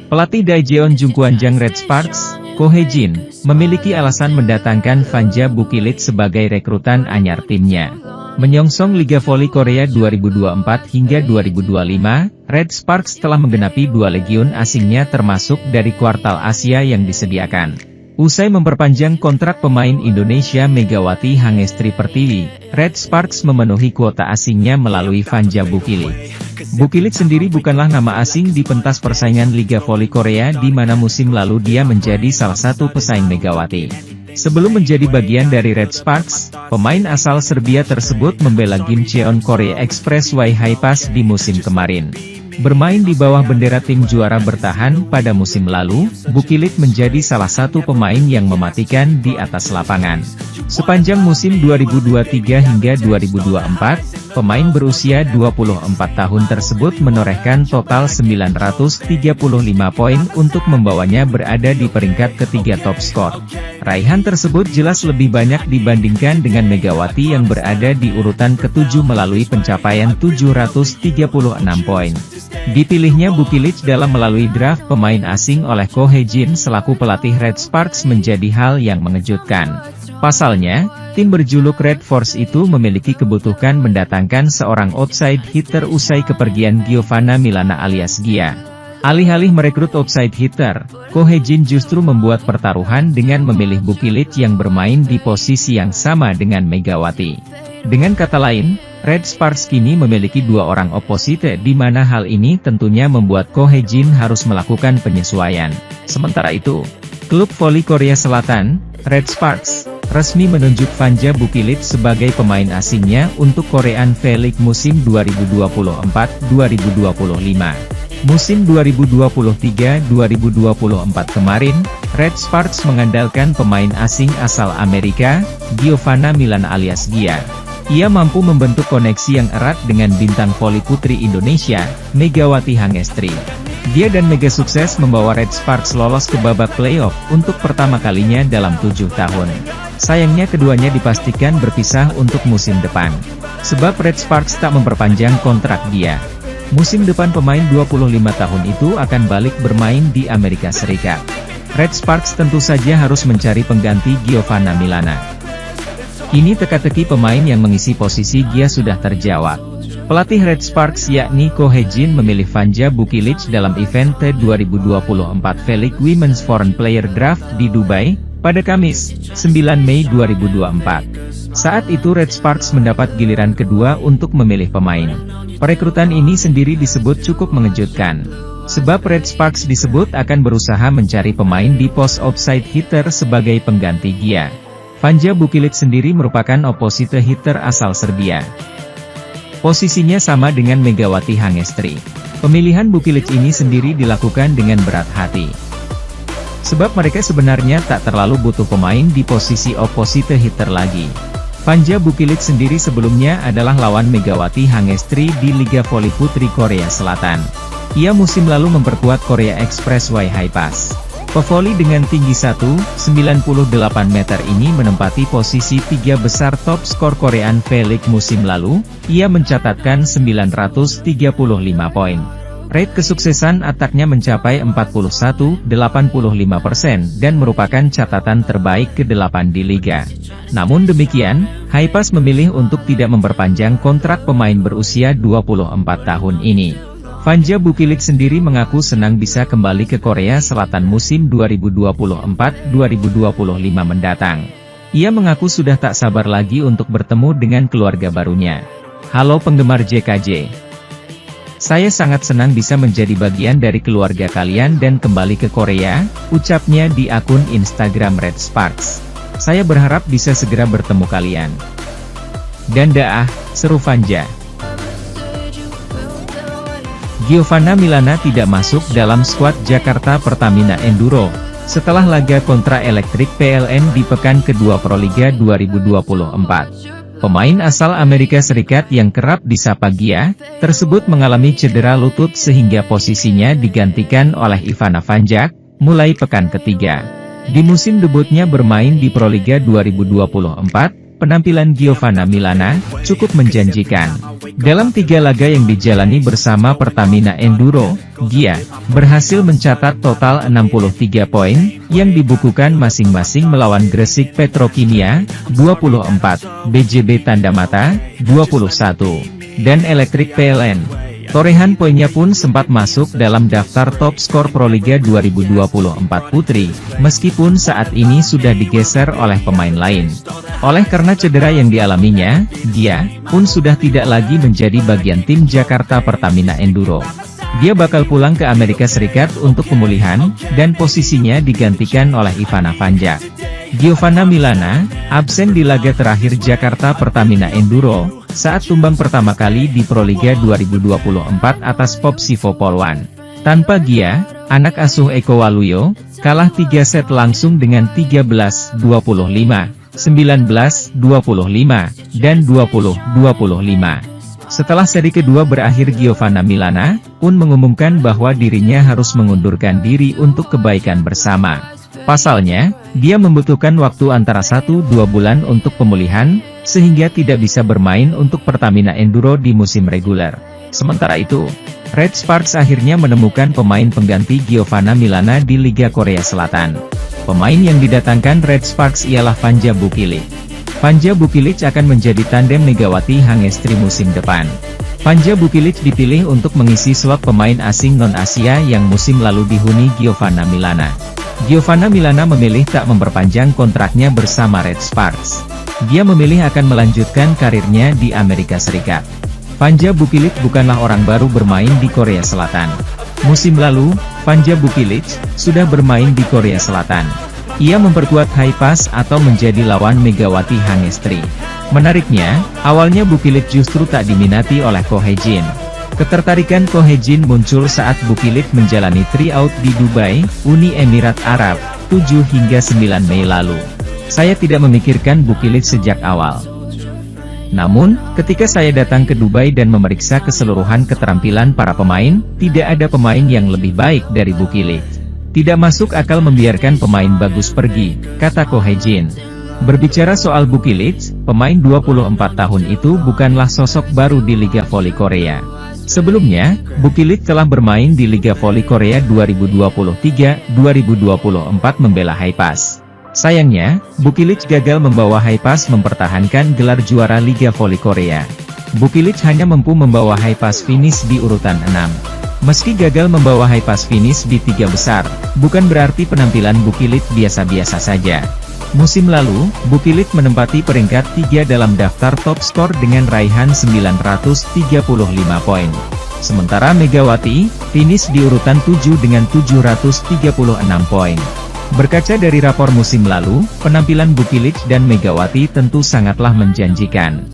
Pelatih Daejeon Jungkwanjang Red Sparks, Ko Hye-jin, memiliki alasan mendatangkan Fanja Bukilit sebagai rekrutan anyar timnya. Menyongsong Liga Voli Korea 2024 hingga 2025, Red Sparks telah menggenapi 2 legiun asingnya termasuk dari kuartal Asia yang disediakan. Usai memperpanjang kontrak pemain Indonesia Megawati Hangestri Pertiwi, Red Sparks memenuhi kuota asingnya melalui Fanja Bukilit. Bukilit sendiri bukanlah nama asing di pentas persaingan Liga Voli Korea di mana musim lalu dia menjadi salah satu pesaing Megawati. Sebelum menjadi bagian dari Red Sparks, pemain asal Serbia tersebut membela Gimcheon Korea Express Haepas di musim kemarin. Bermain di bawah bendera tim juara bertahan pada musim lalu, Bukilit menjadi salah satu pemain yang mematikan di atas lapangan. Sepanjang musim 2023 hingga 2024, pemain berusia 24 tahun tersebut menorehkan total 935 poin untuk membawanya berada di peringkat ketiga top skor. Raihan tersebut jelas lebih banyak dibandingkan dengan Megawati yang berada di urutan ke-7 melalui pencapaian 736 poin. Dipilihnya Bukilit dalam melalui draft pemain asing oleh Ko Hye-jin selaku pelatih Red Sparks menjadi hal yang mengejutkan. Pasalnya, tim berjuluk Red Force itu memiliki kebutuhan mendatangkan seorang outside hitter usai kepergian Giovanna Milana alias Gia. Alih-alih merekrut outside hitter, Ko Hye-jin justru membuat pertaruhan dengan memilih Bukilit yang bermain di posisi yang sama dengan Megawati. Dengan kata lain, Red Sparks kini memiliki 2 orang oposite di mana hal ini tentunya membuat Ko Hye-jin harus melakukan penyesuaian. Sementara itu, klub voli Korea Selatan, Red Sparks, resmi menunjuk Fanja Bukilit sebagai pemain asingnya untuk Korean V-League musim 2024-2025. Musim 2023-2024 kemarin, Red Sparks mengandalkan pemain asing asal Amerika, Giovanna Milana alias Gia. Ia mampu membentuk koneksi yang erat dengan bintang voli putri Indonesia, Megawati Hangestri. Dia dan Mega sukses membawa Red Sparks lolos ke babak playoff untuk pertama kalinya dalam 7 tahun. Sayangnya keduanya dipastikan berpisah untuk musim depan. Sebab Red Sparks tak memperpanjang kontrak dia. Musim depan pemain 25 tahun itu akan balik bermain di Amerika Serikat. Red Sparks tentu saja harus mencari pengganti Giovanna Milana. Kini teka-teki pemain yang mengisi posisi Gia sudah terjawab. Pelatih Red Sparks yakni Ko Hye-jin memilih Fanja Bukilit dalam event T2024 V-League Women's Foreign Player Draft di Dubai, pada Kamis, 9 Mei 2024. Saat itu Red Sparks mendapat giliran kedua untuk memilih pemain. Perekrutan ini sendiri disebut cukup mengejutkan. Sebab Red Sparks disebut akan berusaha mencari pemain di pos outside hitter sebagai pengganti Gia. Fanja Bukilit sendiri merupakan opposite hitter asal Serbia. Posisinya sama dengan Megawati Hangestri. Pemilihan Bukilit ini sendiri dilakukan dengan berat hati. Sebab mereka sebenarnya tak terlalu butuh pemain di posisi opposite hitter lagi. Fanja Bukilit sendiri sebelumnya adalah lawan Megawati Hangestri di Liga Voli Putri Korea Selatan. Ia musim lalu memperkuat Korea Express Haepas. Pevoli dengan tinggi 1,98 meter ini menempati posisi 3 besar top skor Korean V-League musim lalu. Ia mencatatkan 935 poin. Rate kesuksesan ataknya mencapai 41,85% dan merupakan catatan terbaik ke-8 di liga. Namun demikian, Haepas memilih untuk tidak memperpanjang kontrak pemain berusia 24 tahun ini. Fanja Bukilit sendiri mengaku senang bisa kembali ke Korea Selatan musim 2024-2025 mendatang. Ia mengaku sudah tak sabar lagi untuk bertemu dengan keluarga barunya. Halo penggemar JKJ. Saya sangat senang bisa menjadi bagian dari keluarga kalian dan kembali ke Korea, ucapnya di akun Instagram Red Sparks. Saya berharap bisa segera bertemu kalian. Dan seru Fanja. Giovanna Milana tidak masuk dalam skuad Jakarta Pertamina Enduro, setelah laga kontra Elektrik PLN di pekan kedua Proliga 2024. Pemain asal Amerika Serikat yang kerap disapa Gia, tersebut mengalami cedera lutut sehingga posisinya digantikan oleh Ivana Vanjak, mulai pekan ketiga. Di musim debutnya bermain di Proliga 2024, penampilan Giovanna Milana cukup menjanjikan. Dalam 3 laga yang dijalani bersama Pertamina Enduro, Gia berhasil mencatat total 63 poin, yang dibukukan masing-masing melawan Gresik Petrokimia, 24, BJB Tandamata, 21, dan Elektrik PLN. Torehan poinnya pun sempat masuk dalam daftar top skor Proliga 2024 Putri, meskipun saat ini sudah digeser oleh pemain lain. Oleh karena cedera yang dialaminya, Gia pun sudah tidak lagi menjadi bagian tim Jakarta Pertamina Enduro. Dia bakal pulang ke Amerika Serikat untuk pemulihan, dan posisinya digantikan oleh Ivana Vanjak. Giovanna Milana absen di laga terakhir Jakarta Pertamina Enduro, saat tumbang pertama kali di Proliga 2024 atas Popsivo Polwan. Tanpa Gia, anak asuh Eko Waluyo kalah 3 set langsung dengan 13-25, 19-25, dan 20-25. Setelah seri kedua berakhir, Giovanna Milana pun mengumumkan bahwa dirinya harus mengundurkan diri untuk kebaikan bersama. Pasalnya, dia membutuhkan waktu antara 1-2 bulan untuk pemulihan, sehingga tidak bisa bermain untuk Pertamina Enduro di musim reguler. Sementara itu, Red Sparks akhirnya menemukan pemain pengganti Giovanna Milana di Liga Korea Selatan. Pemain yang didatangkan Red Sparks ialah Vanja Bukilic. Vanja Bukilic akan menjadi tandem Megawati Hangestri musim depan. Vanja Bukilic dipilih untuk mengisi slot pemain asing non-Asia yang musim lalu dihuni Giovanna Milana. Giovanna Milana memilih tak memperpanjang kontraknya bersama Red Sparks. Dia memilih akan melanjutkan karirnya di Amerika Serikat. Vanja Bukilic bukanlah orang baru bermain di Korea Selatan. Musim lalu, Vanja Bukilic sudah bermain di Korea Selatan. Ia memperkuat Haipas atau menjadi lawan Megawati Hangestri. Menariknya, awalnya Bukilic justru tak diminati oleh Ko Hye-jin. Ketertarikan Ko Hye-jin muncul saat Bukilic menjalani tryout di Dubai, Uni Emirat Arab, 7 hingga 9 Mei lalu. Saya tidak memikirkan Bukilic sejak awal. Namun, ketika saya datang ke Dubai dan memeriksa keseluruhan keterampilan para pemain, tidak ada pemain yang lebih baik dari Bukilic. Tidak masuk akal membiarkan pemain bagus pergi, kata Ko Hye-jin. Berbicara soal Bukilic, pemain 24 tahun itu bukanlah sosok baru di Liga Voli Korea. Sebelumnya, Bukilic telah bermain di Liga Voli Korea 2023-2024 membela Haipas. Sayangnya, Bukilic gagal membawa Haipas mempertahankan gelar juara Liga Voli Korea. Bukilic hanya mampu membawa Haipas finish di urutan 6. Meski gagal membawa Haipas finish di 3 besar, bukan berarti penampilan Bukilic biasa-biasa saja. Musim lalu, Bukilic menempati peringkat 3 dalam daftar top skor dengan raihan 935 poin. Sementara Megawati finish di urutan 7 dengan 736 poin. Berkaca dari rapor musim lalu, penampilan Bukilic dan Megawati tentu sangatlah menjanjikan.